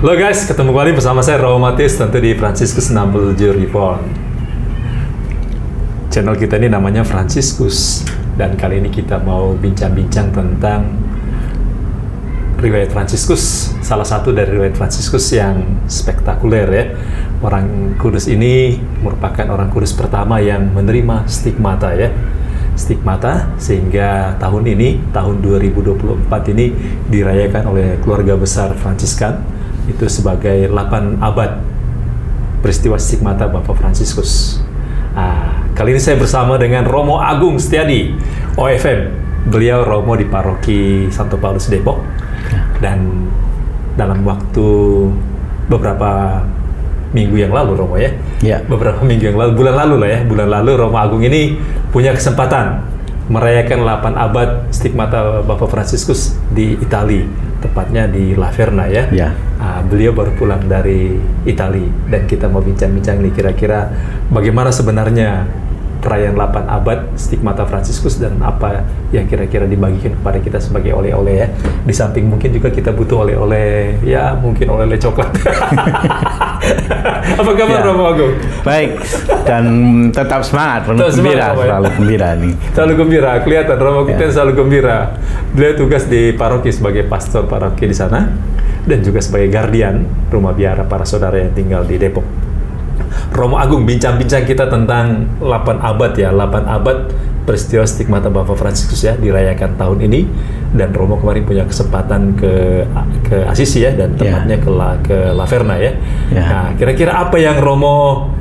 Halo guys, ketemu kembali bersama saya Romo Matius, tentu di Franciscus 67 Reborn. Channel kita ini namanya Franciscus, dan kali ini kita mau bincang-bincang tentang riwayat Franciscus, salah satu dari riwayat Franciscus yang spektakuler ya. Orang Kudus ini merupakan orang Kudus pertama yang menerima stigmata ya. Stigmata, sehingga tahun ini, tahun 2024 ini dirayakan oleh keluarga besar Fransiskan itu sebagai 8 abad peristiwa stigmata Bapak Fransiskus. Kali ini saya bersama dengan Romo Agung Setiadi, OFM. Beliau Romo di Paroki Santo Paulus Depok. Dan dalam waktu beberapa minggu yang lalu, Romo ya? Ya. Beberapa minggu yang lalu, bulan lalu Romo Agung ini punya kesempatan merayakan 8 abad stigmata Bapak Fransiskus di Italia, tepatnya di La Verna ya. Ya. Beliau baru pulang dari Italia, dan kita mau bincang-bincang nih kira-kira bagaimana sebenarnya perayaan 8 abad stigmata Fransiskus dan apa yang kira-kira dibagikan kepada kita sebagai oleh-oleh ya. Di samping mungkin juga kita butuh oleh-oleh, ya mungkin oleh-oleh coklat. Apa kabar Romo Agung? Baik, dan tetap semangat, penuh gembira, selalu gembira nih. Selalu gembira, kelihatan Romo kita selalu gembira. Beliau tugas di paroki sebagai pastor paroki di sana, dan juga sebagai guardian rumah biara para saudara yang tinggal di Depok. Romo Agung, bincang-bincang kita tentang 8 abad ya, 8 abad peristiwa stigmata Bapak Fransiskus ya, dirayakan tahun ini. Dan Romo kemarin punya kesempatan ke Assisi ya, dan tepatnya ke La Verna ya. Nah, kira-kira apa yang Romo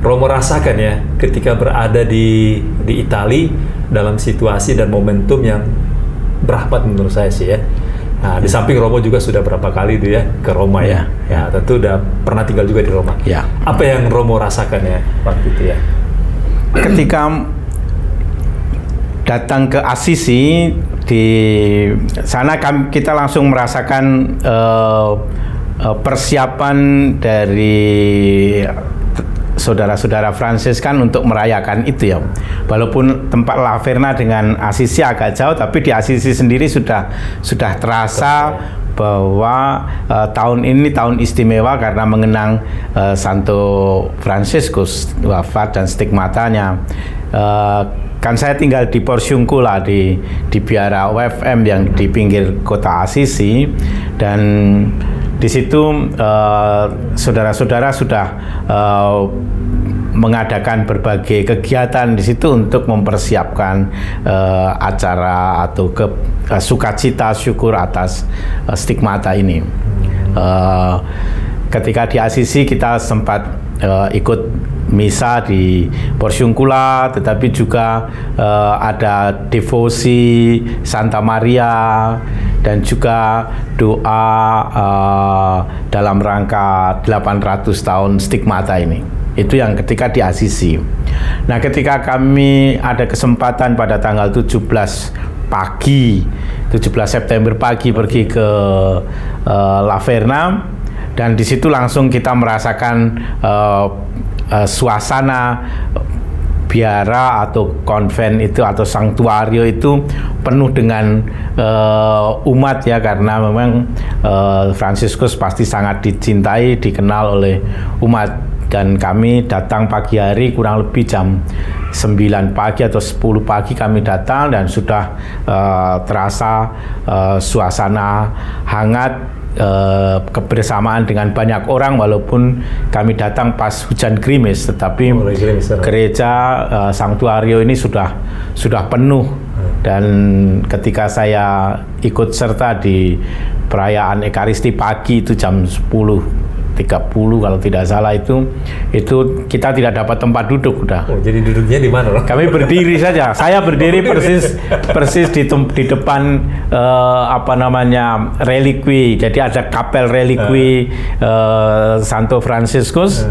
rasakan ya ketika berada di Italia dalam situasi dan momentum yang berahpat menurut saya sih ya. Nah, di samping Romo juga sudah berapa kali itu ya ke Roma ya. Ya, tentu udah pernah tinggal juga di Roma. Ya. Apa yang Romo rasakan ya waktu itu ya? Ketika datang ke Assisi, di sana kita langsung merasakan persiapan dari saudara-saudara Fransiskan untuk merayakan itu ya. Walaupun tempat La Verna dengan Assisi agak jauh, tapi di Assisi sendiri sudah terasa bahwa tahun ini tahun istimewa karena mengenang Santo Fransiskus, wafat dan stigmatanya. Kan saya tinggal di Porciuncula di biara OFM yang di pinggir kota Assisi, dan di situ saudara-saudara sudah mengadakan berbagai kegiatan di situ untuk mempersiapkan acara atau sukacita syukur atas stigmata ini. Ketika di Assisi kita sempat ikut misa di Porciuncula, tetapi juga ada devosi Santa Maria dan juga doa dalam rangka 800 tahun stigmata ini. Itu yang ketika di Assisi. Nah, ketika kami ada kesempatan pada tanggal 17 September pagi pergi ke La Verna, dan di situ langsung kita merasakan suasana biara atau konven itu atau sanktuario itu penuh dengan umat ya, karena memang Fransiskus pasti sangat dicintai, dikenal oleh umat. Dan kami datang pagi hari, kurang lebih jam 9 pagi atau 10 pagi kami datang, dan sudah terasa suasana hangat, kebersamaan dengan banyak orang, walaupun kami datang pas hujan gerimis, tetapi gereja sanktuario ini sudah penuh. Dan ketika saya ikut serta di perayaan Ekaristi pagi itu jam 10:30 kalau tidak salah, itu kita tidak dapat tempat duduk udah. Oh, jadi duduknya di mana, Roh? Kami berdiri saja. Saya berdiri persis di depan relikwi. Jadi ada kapel relikwi Santo Fransiskus.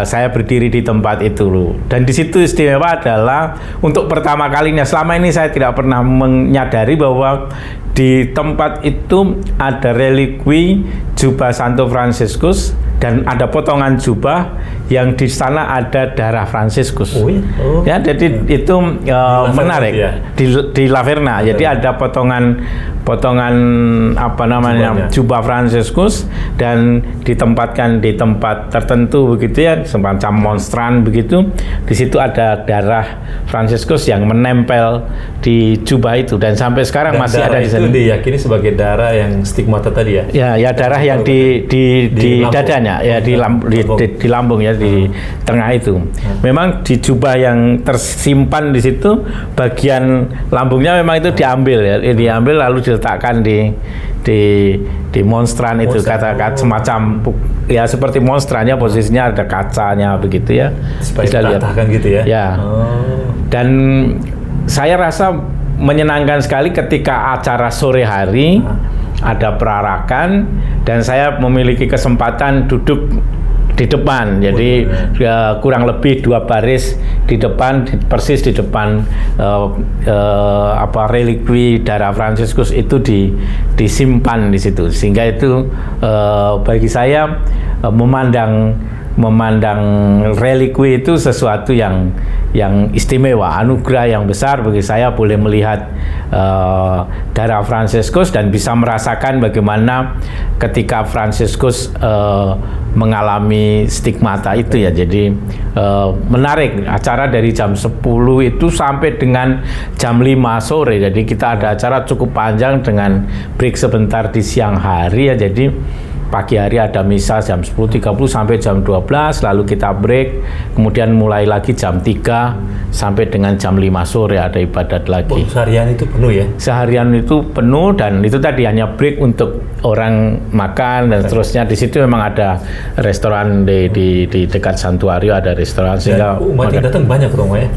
Saya berdiri di tempat itu loh. Dan di situ istimewa adalah untuk pertama kalinya, selama ini saya tidak pernah menyadari bahwa di tempat itu ada relikwi jubah Santo Fransiskus, dan ada potongan jubah yang di sana ada darah Fransiskus. Ya, jadi itu menarik ya? Di La Verna. Jadi ada potongan potongan jubah Fransiskus dan ditempatkan di tempat tertentu begitu ya, semacam monstran begitu. Di situ ada darah Fransiskus yang menempel di jubah itu dan sampai sekarang dan masih ada di sana. Itu diyakini sebagai darah yang stigmata tadi ya? Ya darah yang di dadanya ya, di lambung ya, di tengah itu. Memang di jubah yang tersimpan di situ bagian lambungnya memang itu diambil lalu diletakkan di monstran itu, kata-kata semacam ya seperti monstrannya, posisinya ada kacanya begitu ya. Bisa lihat gitu ya. Ya. Dan saya rasa menyenangkan sekali ketika acara sore hari ada perarakan dan saya memiliki kesempatan duduk di depan, jadi kurang lebih 2 baris di depan, persis di depan relikwi darah Fransiskus itu disimpan di situ, sehingga itu bagi saya memandang relikwi itu sesuatu yang istimewa, anugerah yang besar bagi saya, boleh melihat darah Fransiskus dan bisa merasakan bagaimana ketika Fransiskus mengalami stigmata itu ya. Jadi menarik, acara dari jam 10 itu sampai dengan jam 5 sore, jadi kita ada acara cukup panjang dengan break sebentar di siang hari ya. Jadi pagi hari ada misa jam 10.30 sampai jam 12, lalu kita break, kemudian mulai lagi jam 3 sampai dengan jam 5 sore ada ibadat lagi. Seharian itu penuh ya? Seharian itu penuh, dan itu tadi hanya break untuk orang makan dan seterusnya. Di situ memang ada restoran di dekat santuario, ada restoran, sehingga umat yang datang banyak dong ya?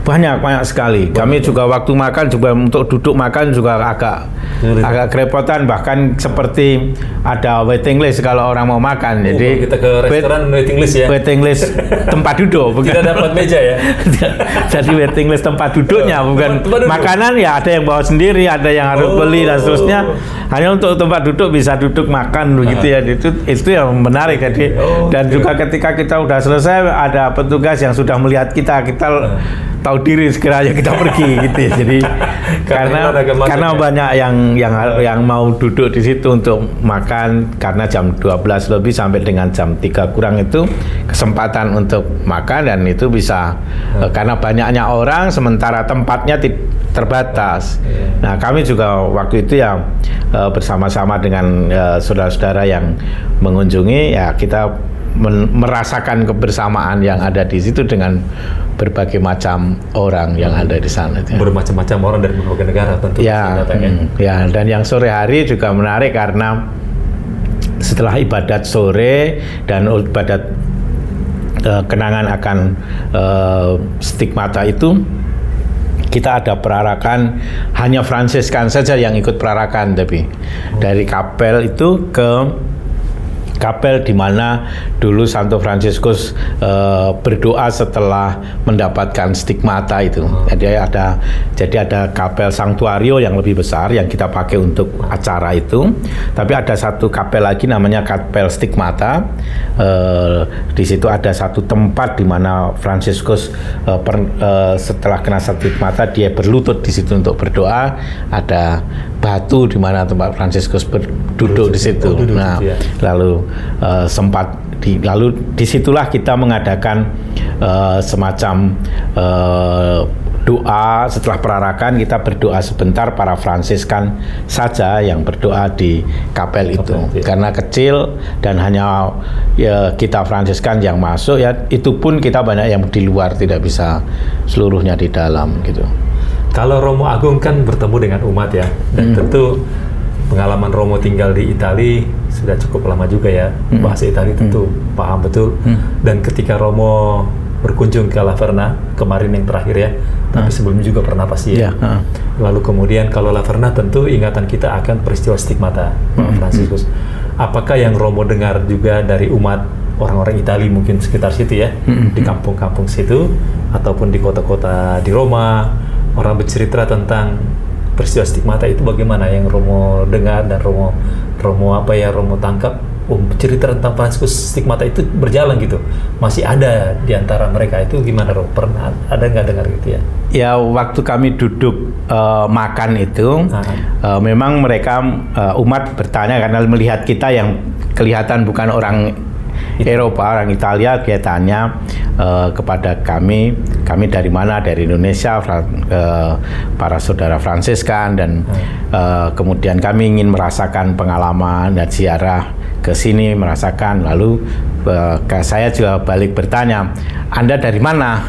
Banyak sekali. Kami juga waktu makan juga untuk duduk makan juga agak kerepotan, bahkan seperti ada waiting list kalau orang mau makan. Jadi kita ke restoran waiting list ya? Waiting list tempat duduk, bukan tidak dapat meja ya? Jadi waiting list tempat duduknya, bukan makanan ya, ada yang bawa sendiri, ada yang harus beli dan seterusnya. Hanya untuk tempat duduk bisa duduk makan begitu ya. Itu yang menarik. Jadi dan juga ketika kita sudah selesai ada petugas yang sudah melihat kita tahu diri sekiranya kita pergi gitu ya. Jadi karena banyak yang mau duduk di situ untuk makan, karena jam 12 lebih sampai dengan jam 3 kurang itu kesempatan untuk makan, dan itu bisa karena banyaknya orang sementara tempatnya terbatas. Nah, kami juga waktu itu ya bersama-sama dengan saudara-saudara yang mengunjungi ya, kita merasakan kebersamaan yang ada di situ dengan berbagai macam orang yang ada di sana. Bermacam-macam orang dari berbagai negara tentu. Ya, dan yang sore hari juga menarik karena setelah ibadat sore dan ibadat kenangan akan stigmata itu, kita ada perarakan, hanya Fransiskan saja yang ikut perarakan, tapi dari kapel itu ke kapel di mana dulu Santo Fransiskus berdoa setelah mendapatkan stigmata itu. Jadi ada kapel sanktuario yang lebih besar yang kita pakai untuk acara itu. Tapi ada satu kapel lagi namanya kapel stigmata. Di situ ada satu tempat di mana Fransiskus setelah kena stigmata dia berlutut di situ untuk berdoa. Ada batu di mana tempat Fransiskus duduk di situ. Nah, lalu lalu disitulah kita mengadakan semacam doa. Setelah perarakan kita berdoa sebentar, para Fransiskan saja yang berdoa di kapel itu, karena kecil dan hanya kita Fransiskan yang masuk ya, itu pun kita banyak yang di luar, tidak bisa seluruhnya di dalam gitu. Kalau Romo Agung kan bertemu dengan umat ya, dan tentu pengalaman Romo tinggal di Italia sudah cukup lama juga ya, bahasa Italia tentu paham betul. Dan ketika Romo berkunjung ke Laverna kemarin yang terakhir ya, tapi sebelumnya juga pernah pasti ya. Lalu kemudian kalau Laverna tentu ingatan kita akan peristiwa stigmata Fransiskus. Apakah yang Romo dengar juga dari umat orang-orang Italia mungkin sekitar situ ya, di kampung-kampung situ ataupun di kota-kota di Roma, orang bercerita tentang peristiwa stigmata itu bagaimana yang Romo dengar dan Romo tangkap cerita tentang Fransiskus stigmata itu berjalan gitu, masih ada di antara mereka itu gimana, Roh? Pernah ada nggak dengar gitu ya? Ya, waktu kami duduk makan itu, memang mereka umat bertanya karena melihat kita yang kelihatan bukan orang Eropa, orang Italia, dia tanya kepada kami dari mana, dari Indonesia, para saudara Fransiskan, dan kemudian kami ingin merasakan pengalaman dan ziarah ke sini, merasakan. Lalu saya juga balik bertanya, Anda dari mana?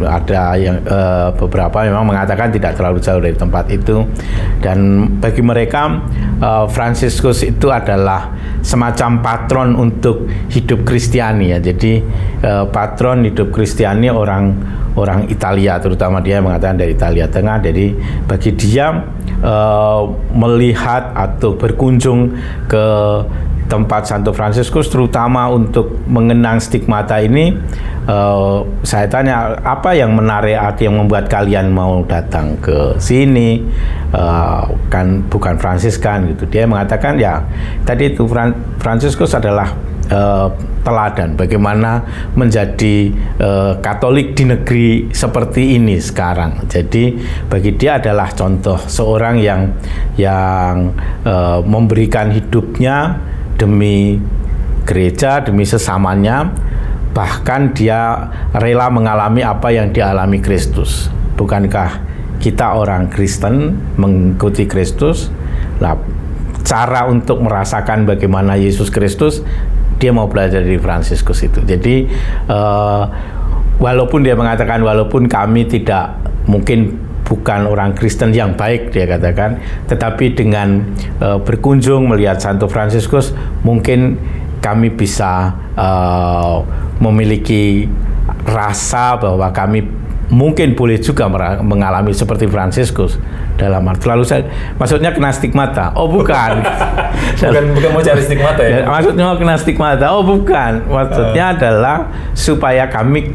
Ada yang beberapa memang mengatakan tidak terlalu jauh dari tempat itu, dan bagi mereka Fransiskus itu adalah semacam patron untuk hidup Kristiani ya. Jadi patron hidup Kristiani orang Italia, terutama dia mengatakan dari Italia Tengah. Jadi bagi dia melihat atau berkunjung ke tempat Santo Fransiskus, terutama untuk mengenang stigmata ini, saya tanya, apa yang menarik, yang membuat kalian mau datang ke sini? Kan bukan Fransiskan gitu. Dia mengatakan ya tadi itu Fransiskus adalah teladan bagaimana menjadi Katolik di negeri seperti ini sekarang. Jadi bagi dia adalah contoh seorang yang memberikan hidupnya demi gereja, demi sesamanya, bahkan dia rela mengalami apa yang dialami Kristus. Bukankah kita orang Kristen mengikuti Kristus? Nah, cara untuk merasakan bagaimana Yesus Kristus, dia mau belajar dari Fransiskus itu. Jadi walaupun dia mengatakan, walaupun kami tidak mungkin bukan orang Kristen yang baik, dia katakan, tetapi dengan berkunjung melihat Santo Fransiskus, mungkin kami bisa memiliki rasa bahwa kami mungkin boleh juga mengalami seperti Fransiskus dalam arti. Lalu maksudnya kena stigmata? Oh bukan. bukan mau cari stigmata ya? Maksudnya kena stigmata? Oh bukan. Maksudnya adalah supaya kami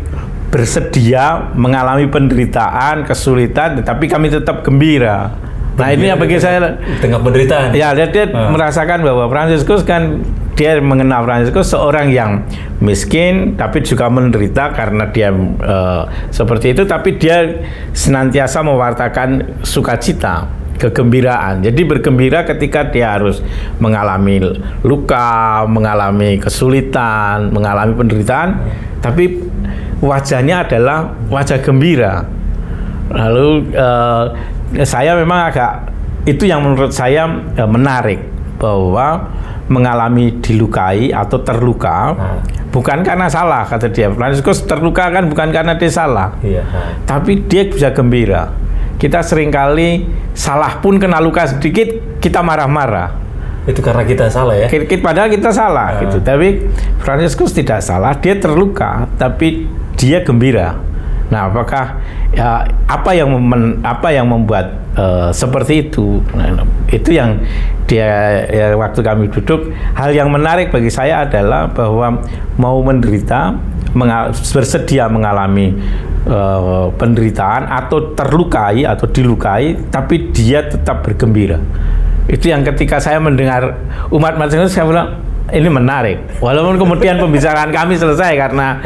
bersedia mengalami penderitaan, kesulitan, tetapi kami tetap gembira. Nah ini yang bagi saya tengah penderitaan. Ya, dia merasakan bahwa Fransiskus kan, dia mengenal Fransiskus seorang yang miskin, tapi juga menderita karena dia seperti itu, tapi dia senantiasa mewartakan sukacita, kegembiraan. Jadi bergembira ketika dia harus mengalami luka, mengalami kesulitan, mengalami penderitaan, tapi wajahnya adalah wajah gembira. Lalu saya memang itu yang menurut saya menarik, bahwa mengalami dilukai atau terluka bukan karena salah, kata dia. Fransiskus terluka kan bukan karena dia salah, tapi dia bisa gembira. Kita seringkali salah pun kena luka sedikit, kita marah-marah. Itu karena kita salah ya? Padahal kita salah gitu. Tapi Fransiskus tidak salah, dia terluka, tapi dia gembira. Nah, apakah apa yang membuat seperti itu? Nah, itu yang dia waktu kami duduk, hal yang menarik bagi saya adalah bahwa mau menderita, bersedia mengalami penderitaan atau terlukai atau dilukai, tapi dia tetap bergembira. Itu yang ketika saya mendengar umat Fransiskus, saya bilang ini menarik. Walaupun kemudian pembicaraan kami selesai karena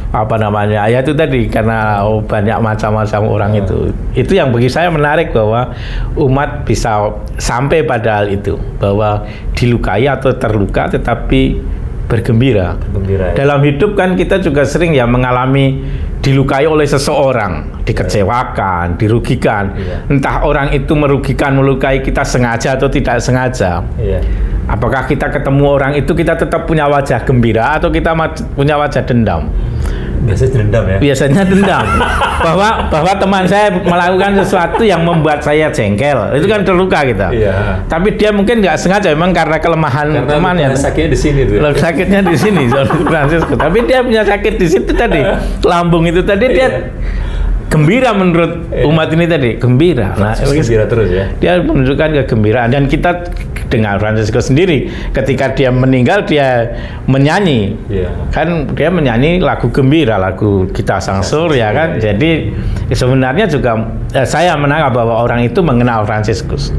apa namanya, ya itu tadi, karena banyak macam-macam orang itu. Itu yang bagi saya menarik, bahwa umat bisa sampai pada hal itu, bahwa dilukai atau terluka tetapi bergembira. Ya. Dalam hidup kan kita juga sering ya mengalami dilukai oleh seseorang, dikecewakan, dirugikan. Entah orang itu melukai kita sengaja atau tidak sengaja. Apakah kita ketemu orang itu kita tetap punya wajah gembira atau kita punya wajah dendam? Biasanya dendam ya? Biasanya dendam. bahwa teman saya melakukan sesuatu yang membuat saya jengkel, itu kan terluka kita. Tapi dia mungkin nggak sengaja, memang karena kelemahan temannya. Sakitnya di sini tuh. Sakitnya di sini, Fransiskus. Tapi dia punya sakit di situ tadi, lambung itu tadi, dia gembira menurut umat ini tadi, gembira. Nah, gembira terus ya. Dia menunjukkan kegembiraan, dan kita dengan Fransiskus sendiri ketika dia meninggal, dia menyanyi. Kan dia menyanyi lagu gembira, lagu Kita Sang Surya kan. Jadi sebenarnya juga saya menangkap bahwa orang itu mengenal Fransiskus.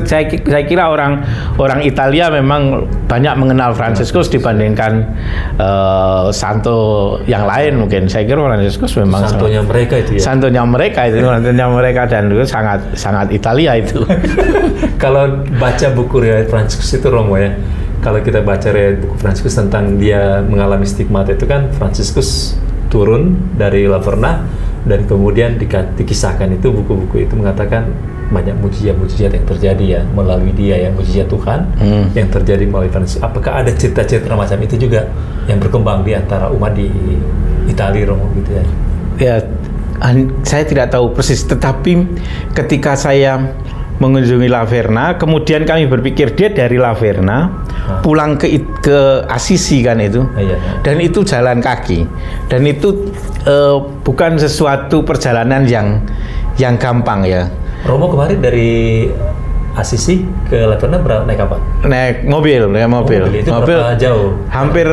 Saya kira orang Italia memang banyak mengenal Fransiskus dibandingkan santo yang lain mungkin. Saya kira Fransiskus memang santonya mereka itu ya. Santonya mereka dan itu sangat Italia itu. Kalau baca buku riwayat Fransiskus itu Romo ya. Kalau kita baca riwayat buku Fransiskus tentang dia mengalami stigmata itu kan, Fransiskus turun dari Laverna dan kemudian dikisahkan itu buku-buku itu mengatakan banyak mujizat-mujizat yang terjadi ya melalui dia ya, mujizat Tuhan yang terjadi melalui Fransiskus. Apakah ada cerita-cerita macam itu juga yang berkembang di antara umat di Italia, Romo gitu ya? Ya, saya tidak tahu persis, tetapi ketika saya mengunjungi Laverna, kemudian kami berpikir dia dari Laverna pulang ke Assisi kan itu, dan itu jalan kaki, dan itu bukan sesuatu perjalanan yang gampang ya. Romo kemarin dari Assisi ke Laverna naik apa? Naik mobil. Itu berapa jauh? Hampir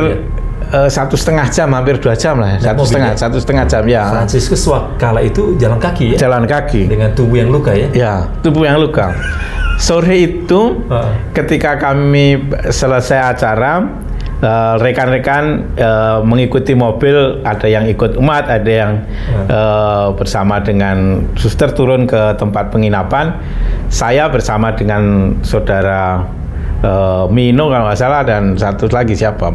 1,5 jam, hampir 2 jam lah. Satu setengah jam ya. Fransiskus kala itu jalan kaki ya? Jalan kaki. Dengan tubuh yang luka ya? Ya, tubuh yang luka. Sore itu ketika kami selesai acara, rekan-rekan mengikuti mobil, ada yang ikut umat, ada yang bersama dengan suster turun ke tempat penginapan. Saya bersama dengan saudara Mino kalau nggak salah dan satu lagi siapa,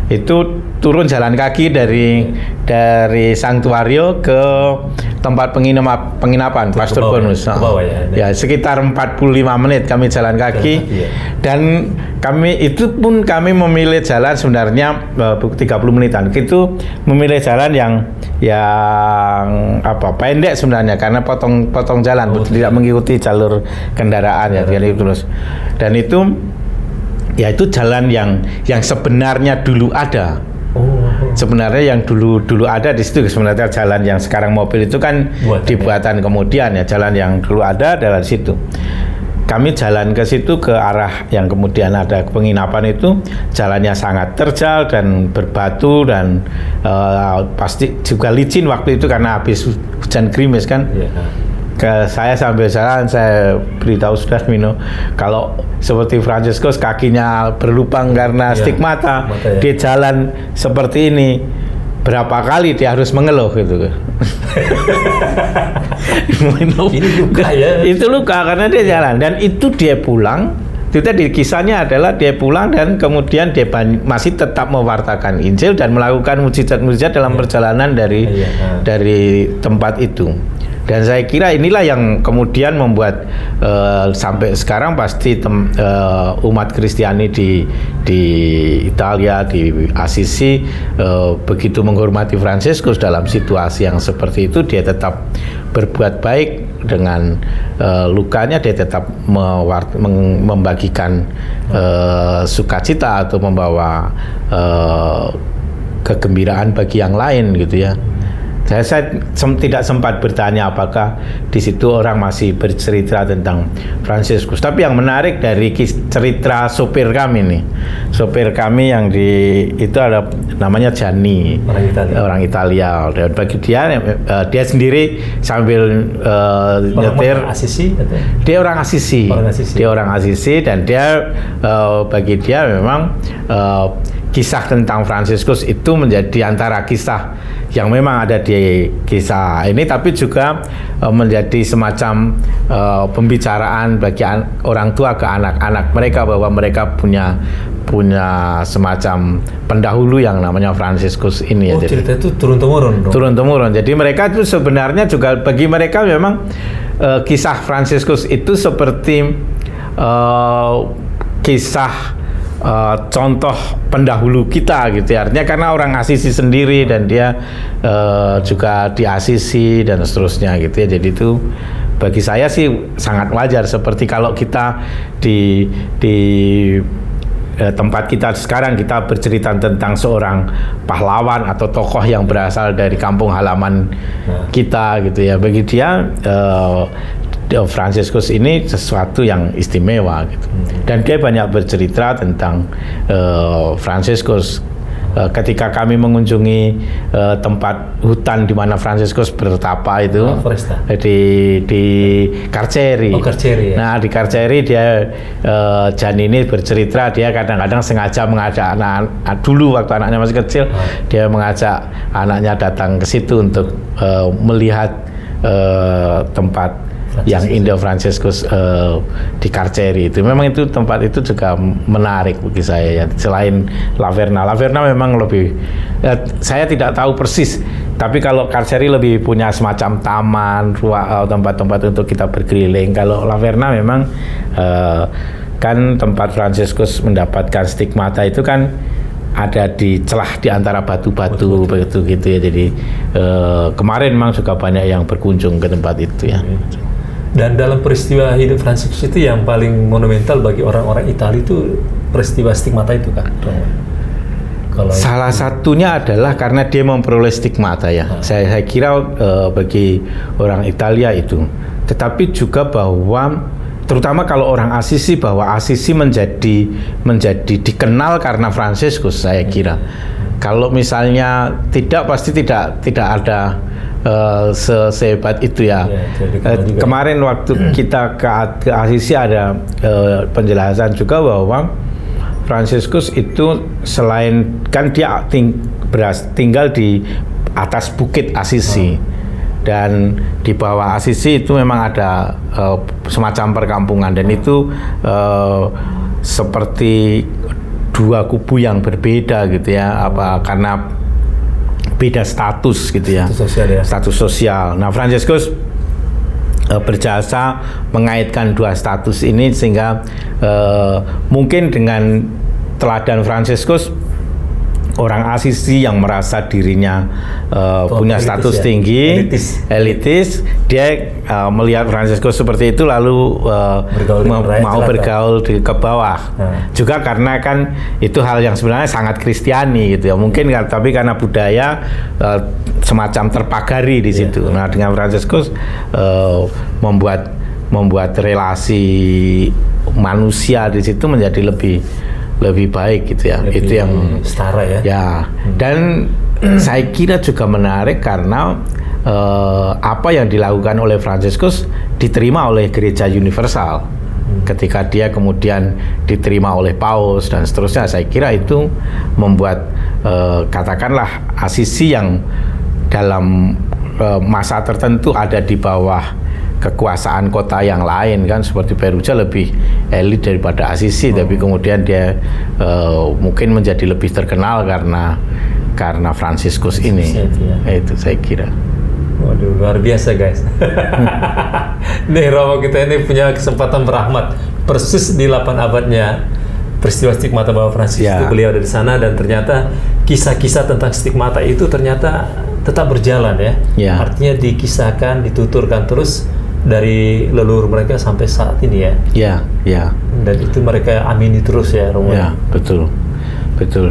itu turun jalan kaki dari Sanktuario ke tempat penginapan Pastor Bonus. Ya, sekitar 45 menit kami jalan kaki, dan kami memilih jalan sebenarnya 30 menitan. Itu memilih jalan yang pendek sebenarnya karena potong jalan, tidak mengikuti jalur kendaraan ya, jadi terus. Dan itu jalan yang sebenarnya dulu ada. Sebenarnya yang dulu ada di situ. Sebenarnya jalan yang sekarang mobil itu kan dibuatan kemudian ya. Jalan yang dulu ada adalah di situ. Kami jalan ke situ ke arah yang kemudian ada penginapan itu, jalannya sangat terjal dan berbatu dan pasti juga licin waktu itu karena habis hujan gerimis kan. Saya sambil jalan, saya beritahu Saudara Mino, kalau seperti Fransiskus kakinya berlubang karena stigmata, dia jalan seperti ini, berapa kali dia harus mengeluh gitu. Ini luka ya? Itu luka karena dia jalan, dan itu dia pulang. Itu tadi kisahnya adalah dia pulang dan kemudian dia masih tetap mewartakan Injil dan melakukan mujizat-mujizat dalam perjalanan dari tempat itu. Dan saya kira inilah yang kemudian membuat sampai sekarang pasti umat Kristiani di Italia, di Assisi begitu menghormati Fransiskus dalam situasi yang seperti itu. Dia tetap berbuat baik dengan lukanya, dia tetap membagikan sukacita atau membawa kegembiraan bagi yang lain gitu ya. Saya tidak sempat bertanya apakah di situ orang masih bercerita tentang Fransiskus. Tapi yang menarik dari cerita sopir kami nih, sopir kami yang itu ada namanya Gianni, orang Italia. Dan bagi dia sendiri sambil nyetir. Assisi? Dia orang Assisi. Dia orang Assisi dan dia bagi dia memang kisah tentang Fransiskus itu menjadi antara kisah yang memang ada di kisah ini, tapi juga menjadi semacam pembicaraan bagi orang tua ke anak-anak mereka bahwa mereka punya semacam pendahulu yang namanya Fransiskus ini. Oh, cerita itu turun-temurun dong? Turun-temurun. Jadi mereka itu sebenarnya juga bagi mereka memang kisah Fransiskus itu seperti kisah contoh pendahulu kita gitu ya. Artinya karena orang Assisi sendiri dan dia juga di Assisi dan seterusnya gitu ya. Jadi itu bagi saya sih sangat wajar, seperti kalau kita di tempat kita sekarang kita bercerita tentang seorang pahlawan atau tokoh yang berasal dari kampung halaman kita gitu ya. Bagi dia Fransiskus ini sesuatu yang istimewa gitu. Dan dia banyak bercerita tentang Fransiskus ketika kami mengunjungi tempat hutan di mana Fransiskus bertapa itu di Carceri. Oh, Carceri ya. Nah, di Carceri dia Giannini bercerita dia kadang-kadang sengaja mengajak anak dulu waktu anaknya masih kecil, dia mengajak anaknya datang ke situ untuk melihat tempat yang Indo-Fransiskus di Carceri itu. Memang itu tempat itu juga menarik bagi saya ya. Selain Laverna memang lebih saya tidak tahu persis, tapi kalau Carceri lebih punya semacam taman, tempat-tempat untuk kita berkeliling. Kalau Laverna memang kan tempat Fransiskus mendapatkan stigmata itu kan ada di celah di antara batu-batu begitu gitu ya. Jadi kemarin memang juga banyak yang berkunjung ke tempat itu ya. Dan dalam peristiwa hidup Fransiskus itu yang paling monumental bagi orang-orang Italia itu peristiwa stigmata itu kan? Salah satunya adalah karena dia memperoleh stigmata ya. Saya kira bagi orang Italia itu. Tetapi juga bahwa terutama kalau orang Assisi, bahwa Assisi menjadi dikenal karena Fransiskus, saya kira. Kalau misalnya tidak, pasti tidak ada sehebat itu ya. Kemarin waktu kita ke Assisi ada penjelasan juga bahwa Fransiskus itu selain kan dia tinggal di atas bukit Assisi, dan di bawah Assisi itu memang ada semacam perkampungan, dan itu seperti dua kubu yang berbeda gitu ya, karena beda status gitu ya, status sosial. Nah, Fransiskus berjasa mengaitkan dua status ini sehingga mungkin dengan teladan Fransiskus, orang Assisi yang merasa dirinya punya status tinggi, elitis, dia melihat Fransiskus seperti itu lalu mau bergaul ke bawah. Juga karena kan itu hal yang sebenarnya sangat Kristiani gitu ya. Mungkin tapi karena budaya semacam terpagari di situ. Nah, dengan Fransiskus membuat relasi manusia di situ menjadi lebih baik gitu ya. Lebih itu yang setara ya. Ya. Dan saya kira juga menarik karena apa yang dilakukan oleh Fransiskus diterima oleh Gereja Universal. Ketika dia kemudian diterima oleh Paus dan seterusnya, saya kira itu membuat katakanlah Assisi yang dalam masa tertentu ada di bawah kekuasaan kota yang lain kan, seperti Perugia lebih elit daripada Assisi, tapi kemudian dia mungkin menjadi lebih terkenal karena Fransiskus ini. Itu saya kira. Waduh, luar biasa guys. Nih Romo kita ini punya kesempatan berahmat persis di 8 abadnya peristiwa stigmata Bapak Fransiskus itu beliau ada di sana, dan ternyata kisah-kisah tentang stigmata itu ternyata tetap berjalan ya. Artinya dikisahkan, dituturkan terus dari leluhur mereka sampai saat ini ya. Dan itu mereka amini terus ya, Romo. Ya, betul.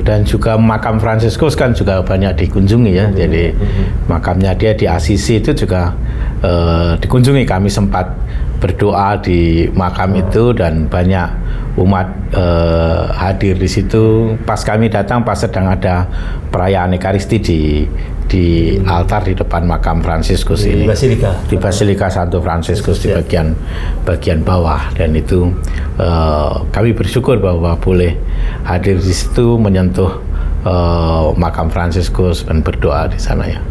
Dan juga makam Fransiskus kan juga banyak dikunjungi ya. Jadi makamnya dia di Assisi itu juga dikunjungi. Kami sempat berdoa di makam itu dan banyak umat hadir di situ. Pas kami datang pas sedang ada perayaan Ekaristi di altar di depan makam Fransiskus ini, di Basilika Santo Fransiskus di bagian bawah, dan itu kami bersyukur bahwa boleh hadir di situ, menyentuh makam Fransiskus dan berdoa di sana ya.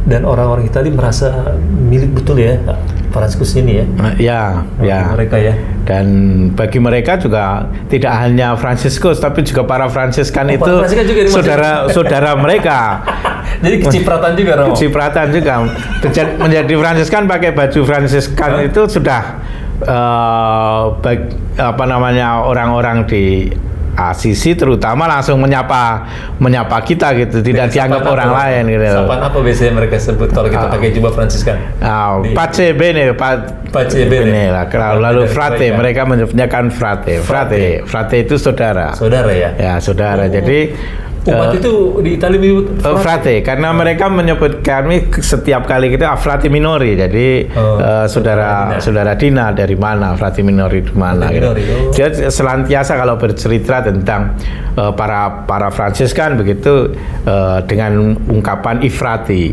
Dan orang-orang Italia merasa milik betul ya Fransiskus ini ya. Mereka ya. Dan bagi mereka juga tidak hanya Fransiskus tapi juga para Fransiskan itu saudara mereka. Jadi kecipratan juga, Romo. Kecipratan juga. Menjadi Fransiskan pakai baju Fransiskan itu sudah orang-orang di Assisi terutama langsung menyapa kita gitu, tidak dianggap orang lain gitu. Sapaan apa biasanya mereka sebut kalau kita pakai jubah Fransiskan? Pace bene lah. Lalu frate, mereka menyebutnya kan frate itu saudara. Saudara ya? Ya, saudara. Jadi Umat itu di Italia menyebut frate, karena mereka menyebut kami setiap kali kita frate minori, jadi saudara Dina dari mana, frate minori di mana. Gitu. Dia selantiasa kalau bercerita tentang para Fransiskan begitu dengan ungkapan ifrati,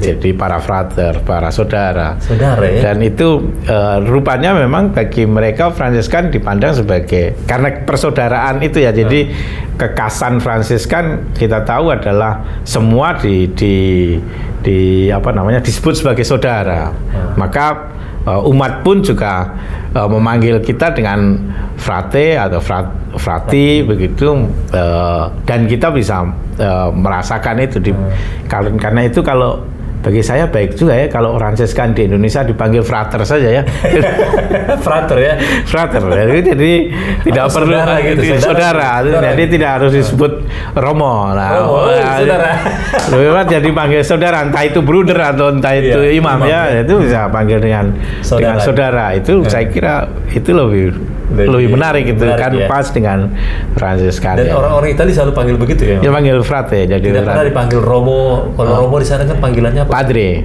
jadi para frater, para saudara ya. Dan itu rupanya memang bagi mereka Fransiskan dipandang sebagai, karena persaudaraan itu ya, jadi kekasan Fransiskan kita tahu adalah semua disebut sebagai saudara. Maka umat pun juga memanggil kita dengan frate atau frati begitu, dan kita bisa merasakan itu karena itu kalau bagi saya baik juga ya kalau Fransiskan di Indonesia dipanggil frater saja ya. Frater ya. Frater. Jadi tidak perlu saudara. Jadi tidak harus disebut Romo. Saudara. Lebih baik jadi panggil saudara, entah itu bruder atau entah itu imam ya, itu bisa panggil dengan saudara. Itu saya kira itu lebih menarik gitu kan, pas dengan Fransiskan. Dan orang-orang Italia selalu panggil begitu ya. Ya panggil frate. Jadi tidak pernah dipanggil Romo. Kalau Romo di sana kan panggilannya apa? Padre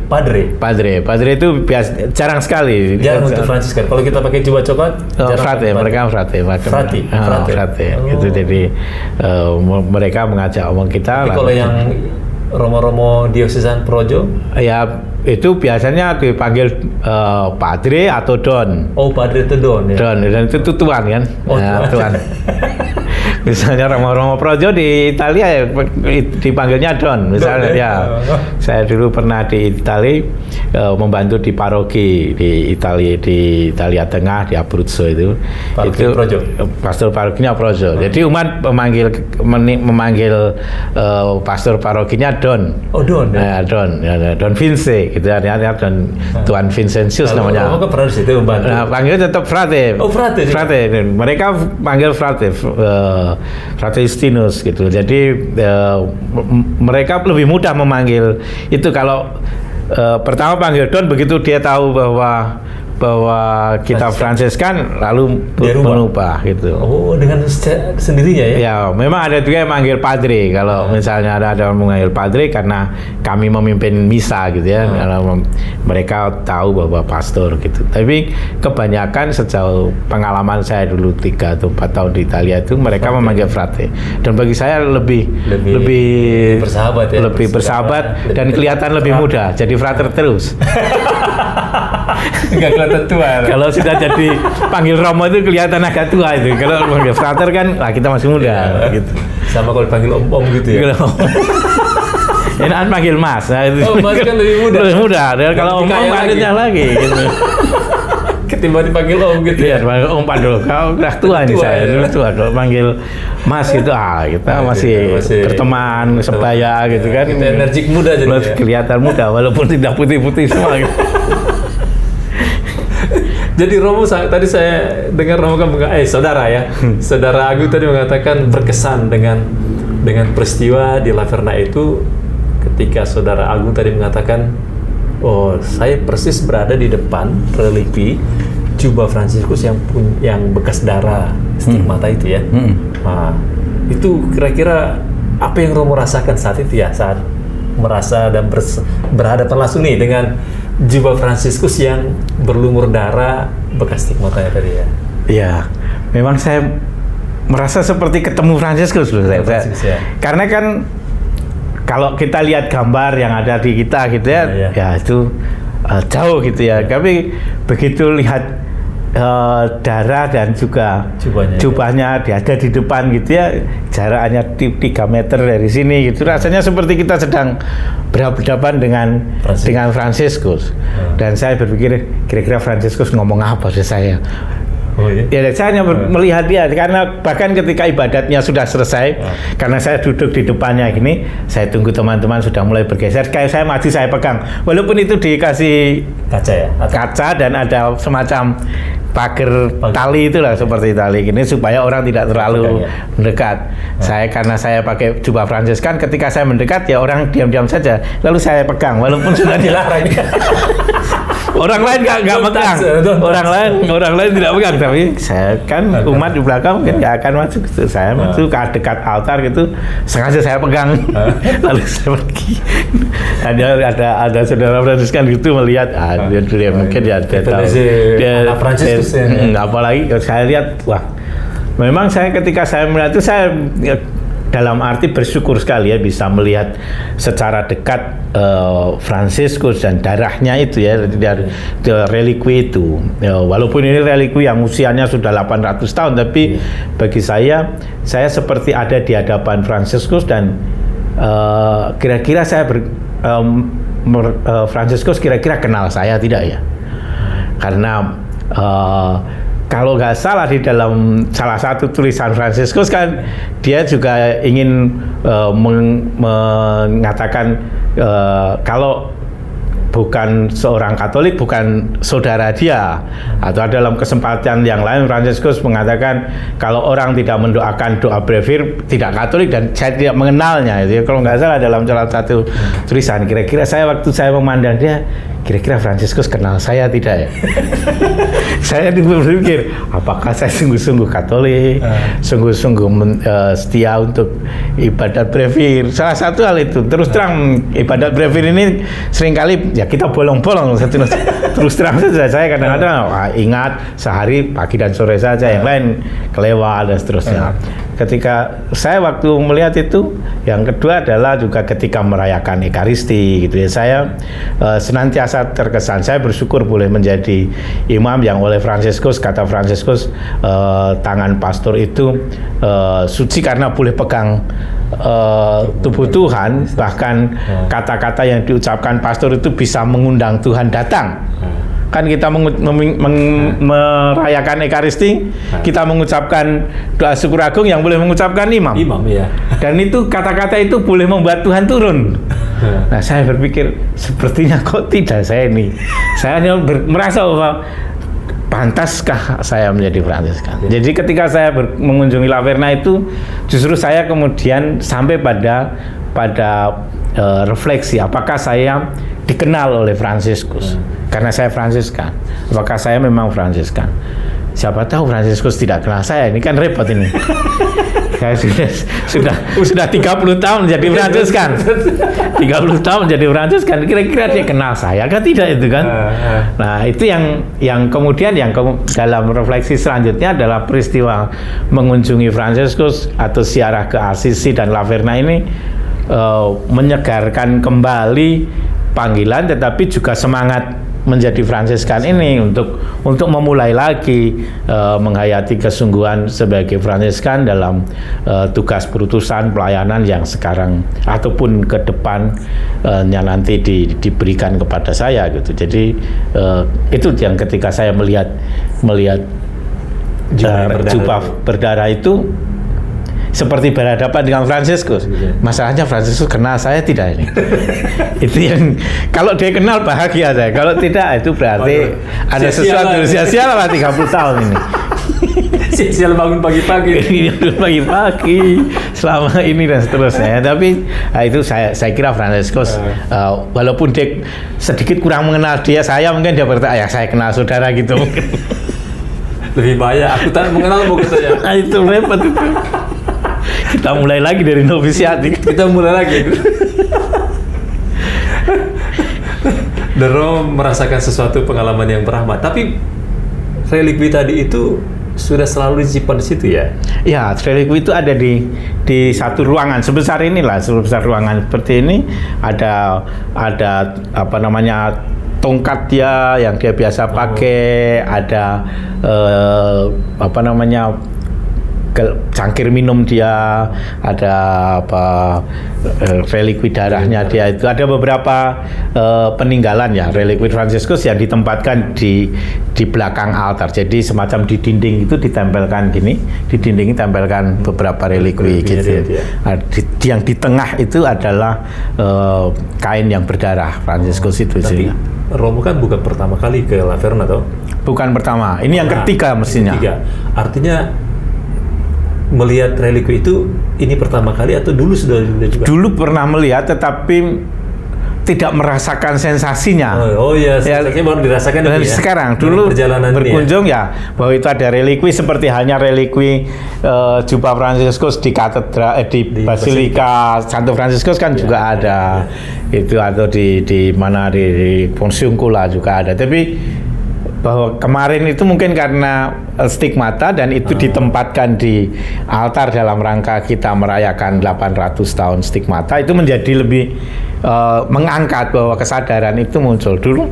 itu jarang sekali. Jarang untuk Fransiskan. Kalau kita pakai jubah coklat, frate, mereka frate. Itu jadi mereka mengajak omong kita. Tapi kalau yang Romo-Romo diosesan Projo? Ya itu biasanya dipanggil padre atau don. Oh, padre atau don ya. Don, dan itu tuan kan? Oh, tuan. Misalnya Romo Projo di Italia ya, dipanggilnya don. Misalnya ya, saya dulu pernah di Italia membantu di paroki di Italia Tengah di Abruzzo itu. Paroki Projo. Pastor parokinya Projo. Jadi umat memanggil pastor parokinya don. Oh, don. Ya, Don Vince gitu ya, Don Tuan Vincentius namanya. Kamu kan pernah di situ membantu. Nah, panggilnya tetap frate. Oh, frate. Frate. Mereka panggil frate. Frate Justinus gitu. Jadi mereka lebih mudah memanggil itu kalau pertama panggil don, begitu dia tahu bahwa kita Fransiskan lalu berubah gitu. Oh, dengan sendirinya ya? Ya, memang ada juga yang manggil padre. Kalau misalnya ada yang manggil padre karena kami memimpin misa gitu ya. Kalau mereka tahu bahwa pastor gitu. Tapi kebanyakan sejauh pengalaman saya dulu 3 atau 4 tahun di Italia itu mereka memanggil frate. Dan bagi saya lebih bersahabat ya. Lebih bersahabat dan kelihatan lebih muda. Jadi frater terus. Enggak kelihatan tua. Kalau sudah jadi panggil Romo itu kelihatan agak tua itu. Kalau panggil frater kan, kita masih muda gitu. Sama kalau dipanggil om gitu ya. Enakan panggil Mas. Nah, itu. Oh, Mas kan lebih muda. Lebih muda. Dan kalau om adanya lagi gitu. Ketimbang dipanggil om gitu. Iya, panggil om padahal kau udah tua nih saya. Dulu tua. Kalau panggil Mas gitu, kita masih berteman, sebaya gitu kan. Kita energik muda jadi. Kelihatan muda walaupun tidak putih-putih semua gitu. Jadi Romo, tadi saya dengar Romo kan saudara ya, saudara Agung tadi mengatakan berkesan dengan peristiwa di Laverna itu, ketika saudara Agung tadi mengatakan, oh saya persis berada di depan religi jubah Fransiskus yang bekas darah stigmata itu ya. Nah, itu kira-kira apa yang Romo rasakan saat itu ya, saat merasa dan berhadapan langsung nih dengan jubah Fransiskus yang berlumur darah bekas stigmatanya tadi ya? Iya, memang saya merasa seperti ketemu Fransiskus loh saya. Ya. Karena kan kalau kita lihat gambar yang ada di kita gitu ya, ya itu jauh gitu ya. Tapi begitu lihat darah dan juga jubahnya ada di depan gitu ya, jaraknya 3 meter dari sini gitu, rasanya seperti kita sedang berhadapan dengan Fransiskus. Dan saya berpikir kira-kira Fransiskus ngomong apa sih saya. Oh, iya? Ya, saya hanya melihat dia, karena bahkan ketika ibadatnya sudah selesai, karena saya duduk di depannya gini, saya tunggu teman-teman sudah mulai bergeser, kayak saya maju, saya pegang, walaupun itu dikasih kaca ya, kaca dan ada semacam pagar tali itulah, seperti tali gini supaya orang tidak terlalu mendekat. Karena saya pakai jubah Fransiskan, ketika saya mendekat ya orang diam-diam saja, lalu saya pegang walaupun sudah dilarang. Orang lain nggak pegang, orang lain tidak pegang, tapi saya kan umat di belakang mungkin nggak akan masuk. Saya masuk ke dekat altar gitu, sengaja saya pegang, lalu saya pergi. Ada saudara Fransiskan gitu melihat, dia mungkin dia tahu. Dia Fransiskus apalagi saya lihat, wah, memang ketika saya melihat itu saya dalam arti bersyukur sekali ya bisa melihat secara dekat Fransiskus dan darahnya itu ya, dari relikwi itu. Ya, walaupun ini relikwi yang usianya sudah 800 tahun, tapi bagi saya seperti ada di hadapan Fransiskus dan kira-kira saya Fransiskus kira-kira kenal saya tidak ya? Karena kalau nggak salah di dalam salah satu tulisan Fransiskus kan dia juga ingin mengatakan kalau bukan seorang Katolik, bukan saudara dia. Atau dalam kesempatan yang lain Fransiskus mengatakan kalau orang tidak mendoakan doa brevir tidak Katolik dan saya tidak mengenalnya. Itu kalau nggak salah dalam salah satu tulisan. Kira-kira waktu saya memandang dia, kira-kira Fransiskus kenal saya tidak ya? Saya berpikir, apakah saya sungguh-sungguh Katolik, sungguh-sungguh setia untuk ibadat brevir. Salah satu hal itu. Terus terang ibadat brevir ini seringkali ya kita bolong-bolong. Terus terang saja saya kadang-kadang ingat sehari pagi dan sore saja, yang lain kelewat dan seterusnya. Ketika saya waktu melihat itu, yang kedua adalah juga ketika merayakan Ekaristi gitu ya, saya senantiasa terkesan, saya bersyukur boleh menjadi imam yang oleh Fransiskus, kata Fransiskus, tangan pastor itu suci karena boleh pegang tubuh Tuhan, bahkan kata-kata yang diucapkan pastor itu bisa mengundang Tuhan datang. Kan kita merayakan Ekaristi, kita mengucapkan doa syukur agung yang boleh mengucapkan imam. Ya. Dan itu kata-kata itu boleh membuat Tuhan turun. Nah, saya berpikir sepertinya kok tidak saya ini. Saya merasa bahwa pantaskah saya menjadi Fransiskan. Jadi ketika saya mengunjungi Laverna itu, justru saya kemudian sampai pada refleksi, apakah saya dikenal oleh Fransiskus karena saya Fransiskan, apakah saya memang Fransiskan. Siapa tahu Fransiskus tidak kenal saya, ini kan repot ini. Saya sudah 30 tahun menjadi Fransiskan. 30 tahun menjadi Fransiskan, kira-kira dia kenal saya kan tidak itu kan. Nah, itu yang kemudian dalam refleksi selanjutnya adalah peristiwa mengunjungi Fransiskus atau ziarah ke Assisi dan Laverna ini menyegarkan kembali panggilan, tetapi juga semangat menjadi Fransiskan ini untuk memulai lagi menghayati kesungguhan sebagai Fransiskan dalam tugas perutusan pelayanan yang sekarang ataupun ke depannya nanti diberikan kepada saya gitu. Jadi itu yang ketika saya melihat jubah berdarah itu seperti berhadapan dengan Fransiskus. Masalahnya Fransiskus kenal saya tidak ini. Itu yang kalau dia kenal bahagia saya. Kalau tidak itu berarti ada sesuatu sia-sia lah 30 tahun ini. Sia-sia bangun pagi-pagi. Pagi-pagi selama ini dan seterusnya. Tapi itu saya kira Fransiskus walaupun dia sedikit kurang mengenal dia, saya mungkin dia berkata, ya saya kenal saudara gitu. Lebih bahaya aku tak mengenal buku saya. Nah, itu repot itu. Kita mulai lagi dari novisiat. Kita mulai lagi. Dero merasakan sesuatu pengalaman yang berahmat. Tapi relikwi tadi itu sudah selalu disimpan di situ ya? Ya, relikwi itu ada di satu ruangan sebesar inilah, sebesar ruangan seperti ini. Ada apa namanya, tongkat dia yang dia biasa pakai, ada apa namanya, cangkir minum dia, ada relikwi darahnya dia itu, ada beberapa peninggalan ya relikwi Fransiskus yang ditempatkan di belakang altar. Jadi semacam di dinding itu ditempelkan gini, di dinding ditempelkan beberapa relikwi gitu. Yang di tengah itu adalah kain yang berdarah Fransiskus itu. Tapi Romo kan bukan pertama kali ke Laverna toh? Bukan pertama, ini yang ketiga mestinya. Artinya melihat relikwi itu ini pertama kali atau dulu sudah juga? Dulu pernah melihat, tetapi tidak merasakan sensasinya. Oh iya, sensasinya baru dirasakan Dan ya. sekarang dulu perjalanan berkunjung ya bahwa itu ada relikwi seperti halnya relikwi jubah Fransiskus di katedral di Basilika Santo Fransiskus kan juga ada. Itu atau di mana di Pontiuncula juga ada. Tapi bahwa kemarin itu mungkin karena stigmata dan itu ditempatkan di altar dalam rangka kita merayakan 800 tahun stigmata, itu menjadi lebih mengangkat bahwa kesadaran itu muncul dulu.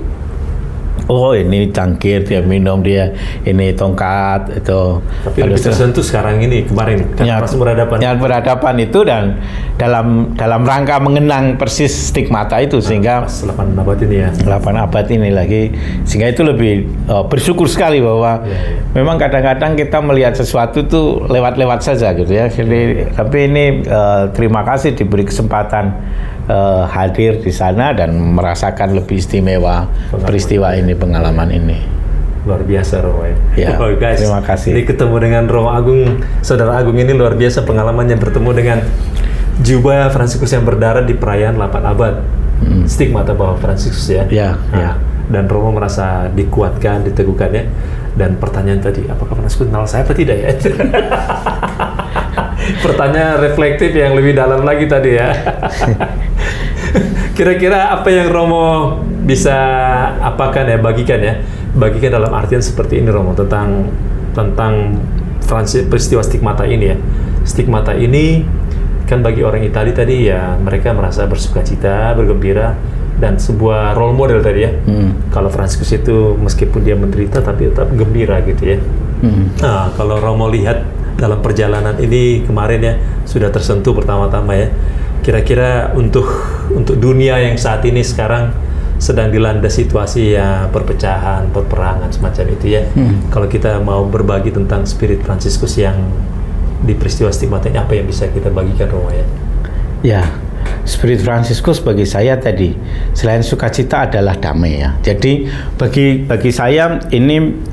Oh ini cangkir dia minum, dia ini tongkat itu. Tapi lebih tersentuh sekarang ini kemarin kan pas berhadapan. Yang berhadapan itu dan dalam rangka mengenang persis stigmata itu sehingga pas 8 abad ini ya. 8 abad ini lagi sehingga itu lebih bersyukur sekali bahwa memang kadang-kadang kita melihat sesuatu tuh lewat-lewat saja gitu ya. Jadi, tapi ini terima kasih diberi kesempatan hadir di sana dan merasakan lebih istimewa peristiwa ini, pengalaman ini. Luar biasa Romo ya. Oh, guys, terima kasih. Ini ketemu dengan Romo Agung, Saudara Agung ini luar biasa pengalamannya bertemu dengan jubah Fransiskus yang berdarah di perayaan 8 abad. Stigmata bahwa Fransiskus ya. Ya. Dan Romo merasa dikuatkan, diteguhkan ya. Dan pertanyaan tadi, apakah Fransiskus kenal saya atau tidak ya? Pertanyaan reflektif yang lebih dalam lagi tadi ya. Kira-kira apa yang Romo bisa apakan ya, bagikan dalam artian seperti ini Romo tentang peristiwa stigmata ini ya. Stigmata ini kan bagi orang Italia tadi ya mereka merasa bersukacita, bergembira dan sebuah role model tadi ya. Kalau Fransiskus itu meskipun dia menderita tapi tetap gembira gitu ya. Nah, kalau Romo lihat dalam perjalanan ini kemarin ya sudah tersentuh pertama-tama ya. Kira-kira untuk dunia yang saat ini sekarang sedang dilanda situasi ya perpecahan, peperangan semacam itu ya. Kalau kita mau berbagi tentang spirit Fransiskus yang di peristiwa stigmata ini, apa yang bisa kita bagikan Romo ya? Ya, spirit Fransiskus bagi saya tadi selain sukacita adalah damai ya. Jadi bagi saya ini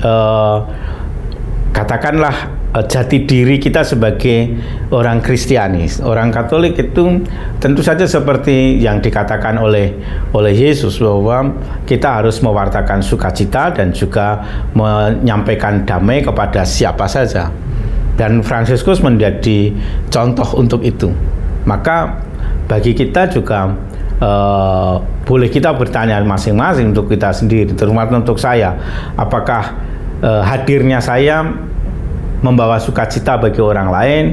katakanlah jati diri kita sebagai orang Kristianis, orang Katolik itu tentu saja seperti yang dikatakan oleh Yesus bahwa kita harus mewartakan sukacita dan juga menyampaikan damai kepada siapa saja. Dan Fransiskus menjadi contoh untuk itu. Maka bagi kita juga boleh kita bertanya masing-masing untuk kita sendiri, terutama untuk saya, apakah hadirnya saya membawa sukacita bagi orang lain,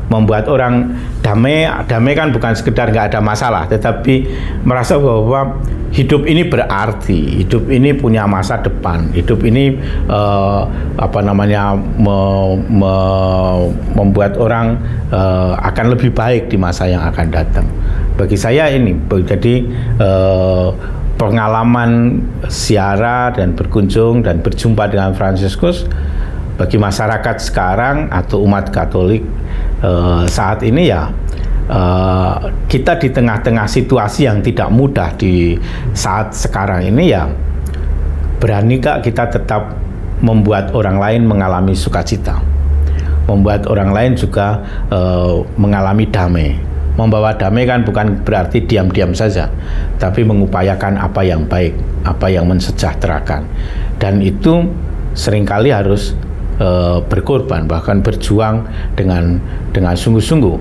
membuat orang damai kan bukan sekedar nggak ada masalah, tetapi merasa bahwa hidup ini berarti, hidup ini punya masa depan, hidup ini membuat orang akan lebih baik di masa yang akan datang. Bagi saya ini, jadi pengalaman ziarah dan berkunjung dan berjumpa dengan Fransiskus bagi masyarakat sekarang atau umat Katolik saat ini ya kita di tengah-tengah situasi yang tidak mudah di saat sekarang ini ya berani kak kita tetap membuat orang lain mengalami sukacita, membuat orang lain juga mengalami damai. Membawa damai kan bukan berarti diam-diam saja, tapi mengupayakan apa yang baik, apa yang mensejahterakan, dan itu seringkali harus berkorban, bahkan berjuang dengan sungguh-sungguh.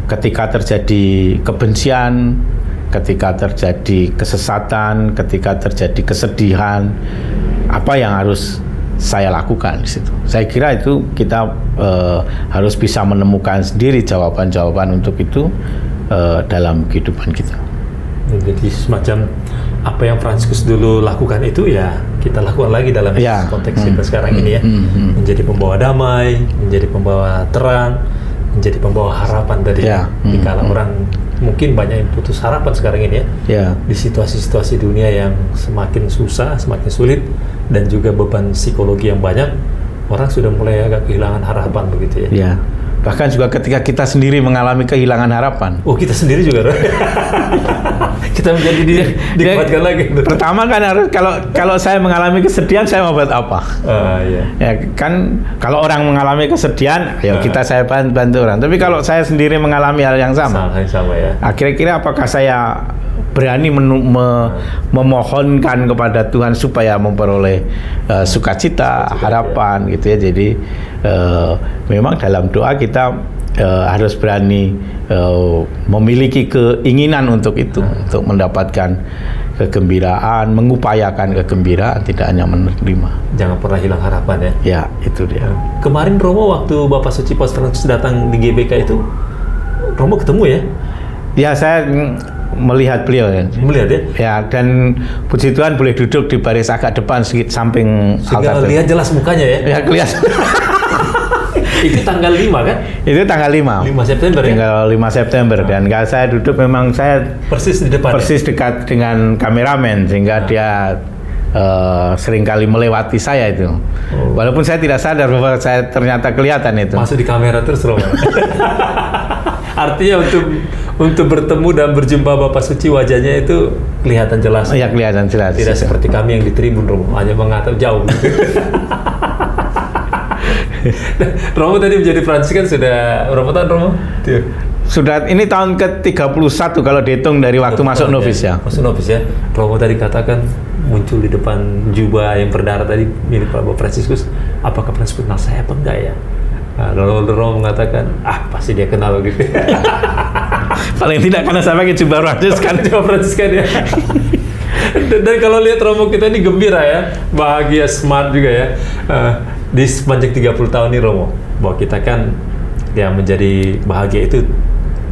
Ketika terjadi kebencian, ketika terjadi kesesatan, ketika terjadi kesedihan, apa yang harus saya lakukan di situ? Saya kira itu kita harus bisa menemukan sendiri jawaban-jawaban untuk itu dalam kehidupan kita. Jadi semacam apa yang Fransiskus dulu lakukan itu ya kita lakukan lagi dalam konteks kita sekarang ini ya. Menjadi pembawa damai, menjadi pembawa terang, menjadi pembawa harapan tadi. Di kala orang mungkin banyak yang putus harapan sekarang ini ya. Di situasi-situasi dunia yang semakin susah, semakin sulit dan juga beban psikologi yang banyak, orang sudah mulai agak kehilangan harapan begitu ya. Bahkan juga ketika kita sendiri mengalami kehilangan harapan. Oh, kita sendiri juga. Kita menjadi dikuatkan lagi. Pertama kan harus kalau saya mengalami kesedihan saya mau buat apa? Ya kan kalau orang mengalami kesedihan, ya saya bantu orang. Tapi kalau saya sendiri mengalami hal yang sama ya. Kira-kira apakah saya berani memohonkan kepada Tuhan supaya memperoleh sukacita, harapan gitu ya. Jadi memang dalam doa kita harus berani memiliki keinginan untuk itu, untuk mendapatkan kegembiraan, mengupayakan kegembiraan, tidak hanya menerima. Jangan pernah hilang harapan ya. Ya, itu dia. Kemarin Romo waktu Bapak Suci Paus Fransiskus datang di GBK itu, Romo ketemu ya? Ya, saya melihat beliau ya. Melihat ya? Ya, dan puji Tuhan boleh duduk di baris agak depan sedikit samping sehingga altar. Lihat jelas mukanya ya? Ya, kelihatan. Itu tanggal 5 kan? Itu tanggal 5. 5 September ya? Tanggal 5 September. Dan kalau saya duduk memang saya persis di depan. Persis dekat dengan kameramen sehingga dia seringkali melewati saya itu. Walaupun saya tidak sadar bahwa saya ternyata kelihatan itu. Masuk di kamera terus Romo. Artinya untuk bertemu dan berjumpa Bapak Suci wajahnya itu kelihatan jelas. Iya, kelihatan jelas. Tidak seperti kami yang di tribun Romo, hanya mengatap jauh. Romo tadi menjadi Fransiskan sudah berapa tahun Romo? Sudah, ini tahun ke-31 kalau dihitung dari waktu masuk novis ya. Masuk novis ya. Romo tadi katakan muncul di depan jubah yang berdarah tadi milik Bapak Fransiskus. Apakah Fransiskus kenal saya apa enggak ya? Nah, lalu Romo mengatakan, pasti dia kenal gitu. Paling tidak karena saya pakai jubah Fransiskan. Jubah Fransiskan ya. Dan kalau lihat Romo kita ini gembira ya, bahagia, smart juga ya. Di sepanjang 30 tahun ini Romo, bahwa kita kan yang menjadi bahagia itu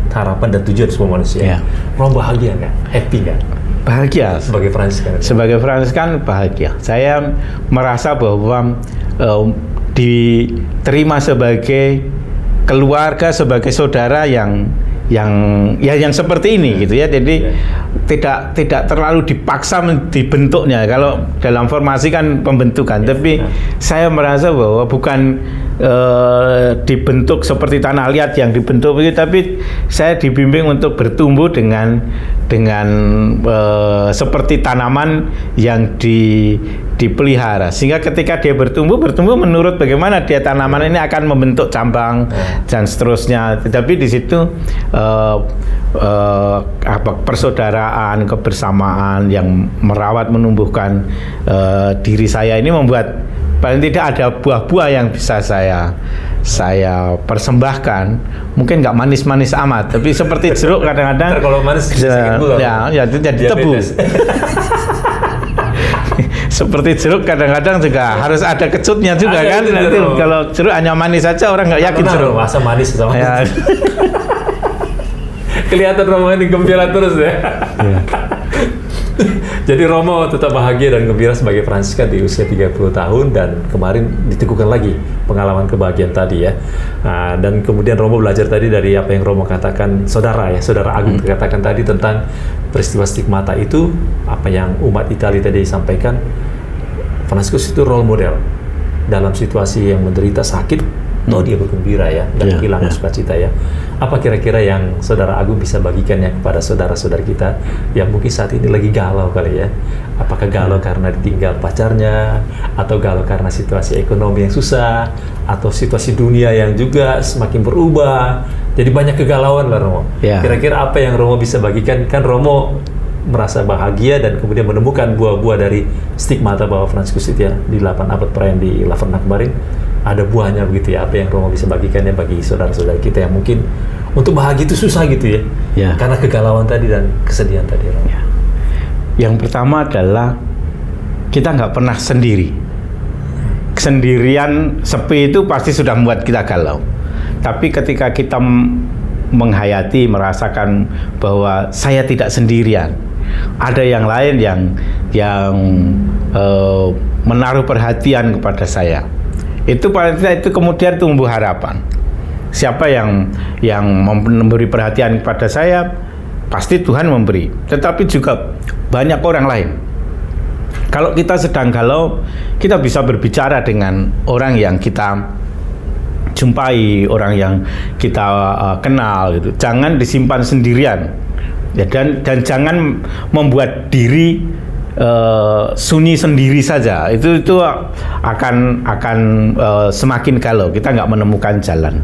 harapan dan tujuan semua manusia. Ya. Romo bahagia nggak? Happy nggak? Bahagia. Sebagai Fransiskan. Sebagai Fransiskan bahagia. Saya merasa bahwa diterima sebagai keluarga, sebagai saudara yang seperti ini gitu ya. Jadi tidak terlalu dipaksa dibentuknya. Kalau dalam formasi kan pembentukan, tapi saya merasa bahwa bukan dibentuk seperti tanah liat yang dibentuk begitu, tapi saya dibimbing untuk bertumbuh dengan seperti tanaman yang dipelihara, sehingga ketika dia bertumbuh menurut bagaimana dia tanaman ini akan membentuk cabang dan seterusnya. Tetapi di situ persaudaraan, kebersamaan yang merawat menumbuhkan diri saya ini membuat paling tidak ada buah-buah yang bisa saya persembahkan. Mungkin nggak manis-manis amat, tapi seperti jeruk kadang-kadang kalau manis ya jadi tebu. Seperti jeruk kadang-kadang juga harus ada kecutnya juga kan. Nanti kalau jeruk hanya manis saja orang nggak yakin jeruk. Masa manis sama ya. Kelihatan Romo ini gembira terus ya. Jadi Romo tetap bahagia dan gembira sebagai Fransiskan di usia 30 tahun, dan kemarin diteguhkan lagi pengalaman kebahagiaan tadi ya. Dan kemudian Romo belajar tadi dari apa yang Romo katakan, saudara Agung katakan tadi tentang peristiwa stigmata itu, apa yang umat Italia tadi sampaikan. Fransiskus itu role model dalam situasi yang menderita sakit. Dia bergembira ya, dan kehilangan sukacita ya. Apa kira-kira yang Saudara Agung bisa bagikannya kepada saudara-saudara kita yang mungkin saat ini lagi galau kali ya? Apakah galau karena ditinggal pacarnya, atau galau karena situasi ekonomi yang susah, atau situasi dunia yang juga semakin berubah? Jadi banyak kegalauan lah Romo. Kira-kira apa yang Romo bisa bagikan? Kan Romo merasa bahagia dan kemudian menemukan buah-buah dari stigmata bahwa Fransiskus itu ya, di 8 abad perayaan di Laverna kemarin ada buahnya begitu ya. Apa yang Romo bisa bagikannya bagi saudara-saudara kita yang mungkin untuk bahagia itu susah gitu ya, karena kegalauan tadi dan kesedihan tadi Romo. Yang pertama adalah kita nggak pernah sendiri. Kesendirian, sepi itu pasti sudah membuat kita galau. Tapi ketika kita menghayati, merasakan bahwa saya tidak sendirian, ada yang lain yang menaruh perhatian kepada saya, itu paling tidak itu kemudian tumbuh harapan. Siapa yang memberi perhatian kepada saya, pasti Tuhan memberi. Tetapi juga banyak orang lain. Kalau kita sedang galau, kita bisa berbicara dengan orang yang kita jumpai, orang yang kita kenal gitu. Jangan disimpan sendirian ya, dan jangan membuat diri sunyi sendiri saja, itu akan semakin galau, kita nggak menemukan jalan.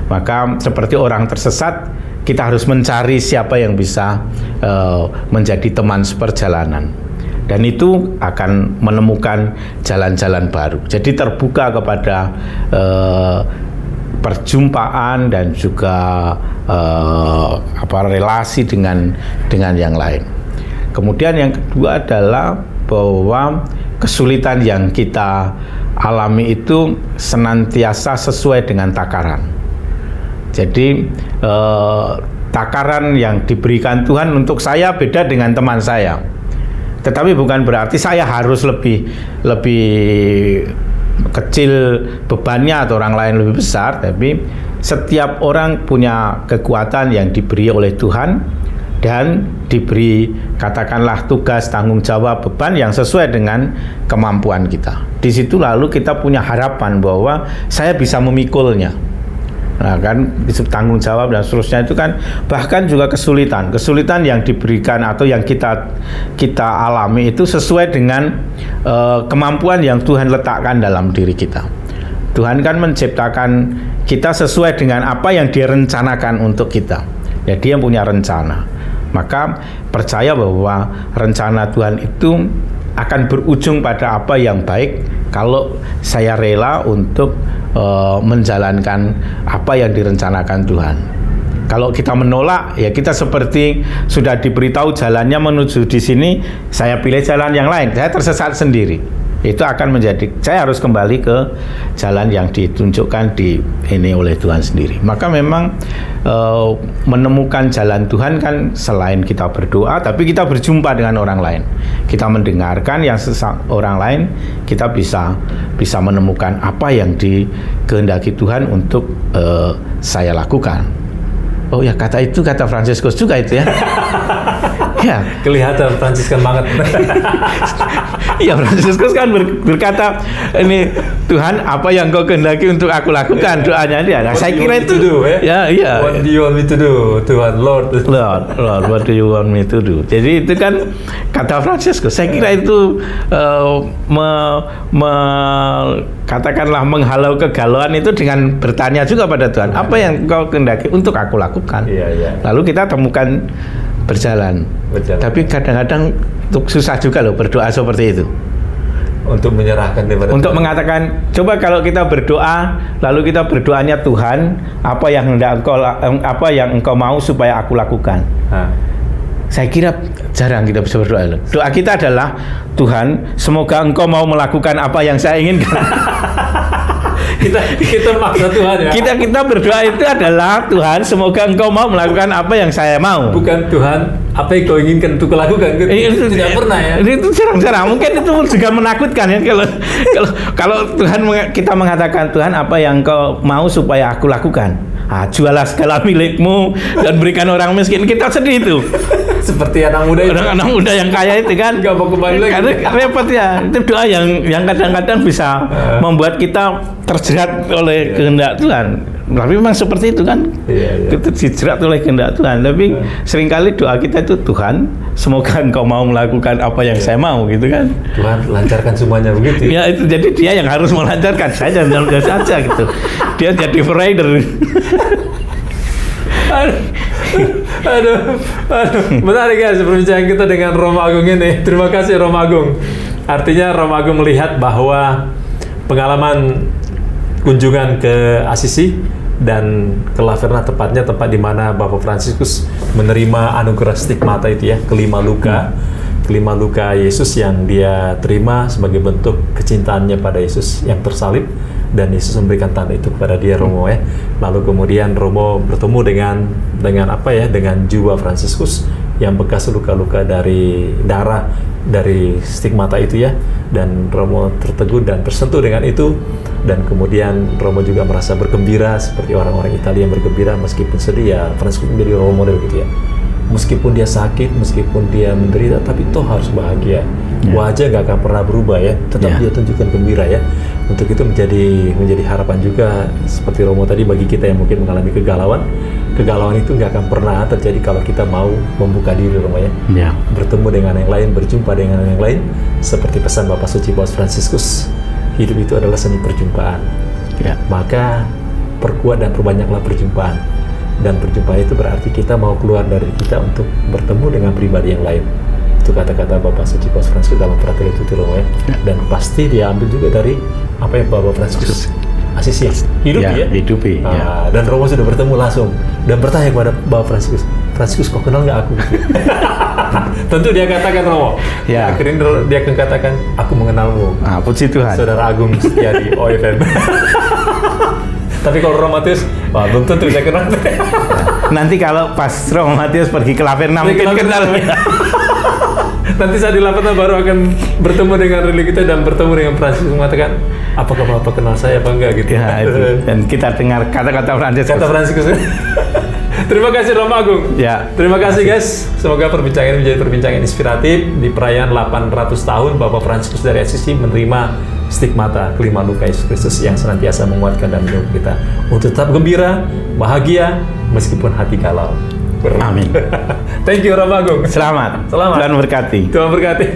Maka seperti orang tersesat, kita harus mencari siapa yang bisa menjadi teman seperjalanan, dan itu akan menemukan jalan-jalan baru. Jadi terbuka kepada perjumpaan dan juga relasi dengan yang lain. Kemudian yang kedua adalah bahwa kesulitan yang kita alami itu senantiasa sesuai dengan takaran. Jadi takaran yang diberikan Tuhan untuk saya beda dengan teman saya. Tetapi bukan berarti saya harus lebih kecil bebannya atau orang lain lebih besar, tapi setiap orang punya kekuatan yang diberi oleh Tuhan dan diberi katakanlah tugas, tanggung jawab, beban yang sesuai dengan kemampuan kita. Di situ lalu kita punya harapan bahwa saya bisa memikulnya. Nah kan, tanggung jawab dan seterusnya itu kan, bahkan juga kesulitan yang diberikan atau yang kita alami itu sesuai dengan kemampuan yang Tuhan letakkan dalam diri kita. Tuhan kan menciptakan kita sesuai dengan apa yang Dia rencanakan untuk kita. Ya, Dia punya rencana. Maka percaya bahwa rencana Tuhan itu akan berujung pada apa yang baik kalau saya rela untuk menjalankan apa yang direncanakan Tuhan. Kalau kita menolak, ya kita seperti sudah diberitahu jalannya menuju di sini, saya pilih jalan yang lain, saya tersesat sendiri. Itu akan menjadi, saya harus kembali ke jalan yang ditunjukkan oleh Tuhan sendiri. Maka memang menemukan jalan Tuhan kan selain kita berdoa, tapi kita berjumpa dengan orang lain. Kita mendengarkan yang orang lain, kita bisa menemukan apa yang dikehendaki Tuhan untuk saya lakukan. Oh ya, kata Fransiskus juga itu ya. Ya, kelihatan Fransiskan banget. Iya, Fransiskus kan berkata, ini Tuhan, apa yang Kau kehendaki untuk aku lakukan, doanya dia. Nah, saya kira itu ya. What do you want me to do, Tuhan, Lord, what do you want me to do? Jadi itu kan kata Fransiskus. Saya kira itu katakanlah menghalau kegalauan itu dengan bertanya juga pada Tuhan, apa yang Kau kehendaki untuk aku lakukan. Lalu kita temukan berjalan. Tapi kadang-kadang susah juga loh berdoa seperti itu. Untuk menyerahkan kepada Untuk Tuhan. Mengatakan, coba kalau kita berdoa, lalu kita berdoanya, Tuhan, apa yang Engkau mau supaya aku lakukan. Saya kira jarang kita bisa berdoa. Doa kita adalah, Tuhan, semoga Engkau mau melakukan apa yang saya inginkan. kita maksa Tuhan ya. Kita berdoa itu adalah, Tuhan, semoga Engkau mau melakukan apa yang saya mau. Bukan, Tuhan, apa yang Kau inginkan untuk lakukan. Itu tidak pernah ya. Itu jarang-jarang. Mungkin itu juga menakutkan ya kalau Tuhan kita mengatakan, Tuhan, apa yang Kau mau supaya aku lakukan. Jualah segala milikmu dan berikan orang miskin. Kita sedih itu. Seperti anak muda itu. Anak muda yang kaya itu kan. Gak mau kembali lagi. Karena repot ya. Itu doa yang kadang-kadang bisa membuat kita terjerat oleh kehendak Tuhan. Tapi memang seperti itu kan. Kita dijerat oleh kehendak Tuhan. Tapi seringkali doa kita itu, Tuhan, semoga Engkau mau melakukan apa yang saya mau, gitu kan. Tuhan, lancarkan semuanya begitu. Ya, itu jadi dia yang harus melancarkan. Saya jangan saja gitu. Dia jadi provider. Aduh. Menarik guys perbincangan kita dengan Romo Agung ini. Terima kasih Romo Agung. Artinya Romo Agung melihat bahwa pengalaman kunjungan ke Assisi dan ke Laverna, tepatnya tempat di mana Bapak Fransiskus menerima anugerah stigmata itu ya, kelima luka Yesus yang dia terima sebagai bentuk kecintaannya pada Yesus yang tersalib, dan Yesus memberikan tanda itu kepada dia, Romo ya. Lalu kemudian Romo bertemu dengan jiwa Fransiskus yang bekas luka-luka dari darah dari stigmata itu ya, dan Romo tertegun dan tersentuh dengan itu. Dan kemudian Romo juga merasa bergembira seperti orang-orang Italia yang bergembira meskipun sedih ya. Fransiskus menjadi role model gitu ya. Meskipun dia sakit, meskipun dia menderita, tapi toh harus bahagia. Wajah gak akan pernah berubah ya, tetap dia tunjukkan gembira ya. Untuk itu menjadi harapan juga seperti Romo tadi bagi kita yang mungkin mengalami kegalauan. Kegalauan itu nggak akan pernah terjadi kalau kita mau membuka diri, Romo ya. Ya. Bertemu dengan yang lain, berjumpa dengan yang lain. Seperti pesan Bapak Suci Paus Fransiskus, hidup itu adalah seni perjumpaan. Ya. Maka perkuat dan perbanyaklah perjumpaan. Dan perjumpaan itu berarti kita mau keluar dari kita untuk bertemu dengan pribadi yang lain. Itu kata-kata Bapak Suci Paus Fransiskus dalam Fratelli Tutti, Romo ya. Dan pasti dia ambil juga dari apa yang Bapak Fransiskus Asisi hidup ya. Hidupi, ya. Dan Romo sudah bertemu langsung dan bertanya kepada Bapak Fransiskus, kok kenal nggak aku? Tentu dia katakan, Romo. Ya. Akhirnya dia akan katakan, aku mengenalmu. Puji Tuhan. Saudara Agung Setiadi OFM. Tapi kalau Romo Matius, wah, belum tentu saya kenal. Nanti kalau pas Romo Matius pergi ke Laverna mungkin kenal. Nanti saat di Laverna baru akan bertemu dengan religi kita dan bertemu dengan Fransiskus mengatakan, apakah Bapak kenal saya apa enggak gitu. Ya, itu. Dan kita dengar kata-kata Fransiskus. Kata Fransiskus. Terima kasih Romo Agung. Ya. Terima kasih guys. Semoga perbincangan ini menjadi perbincangan inspiratif di perayaan 800 tahun Bapak Fransiskus dari Asisi menerima stigmata kelima luka Yesus Kristus yang senantiasa menguatkan dan mendukung kita untuk tetap gembira, bahagia meskipun hati galau. Amin. Thank you Romo Agung. Selamat. Selamat. Tuhan berkati. Tuhan berkati.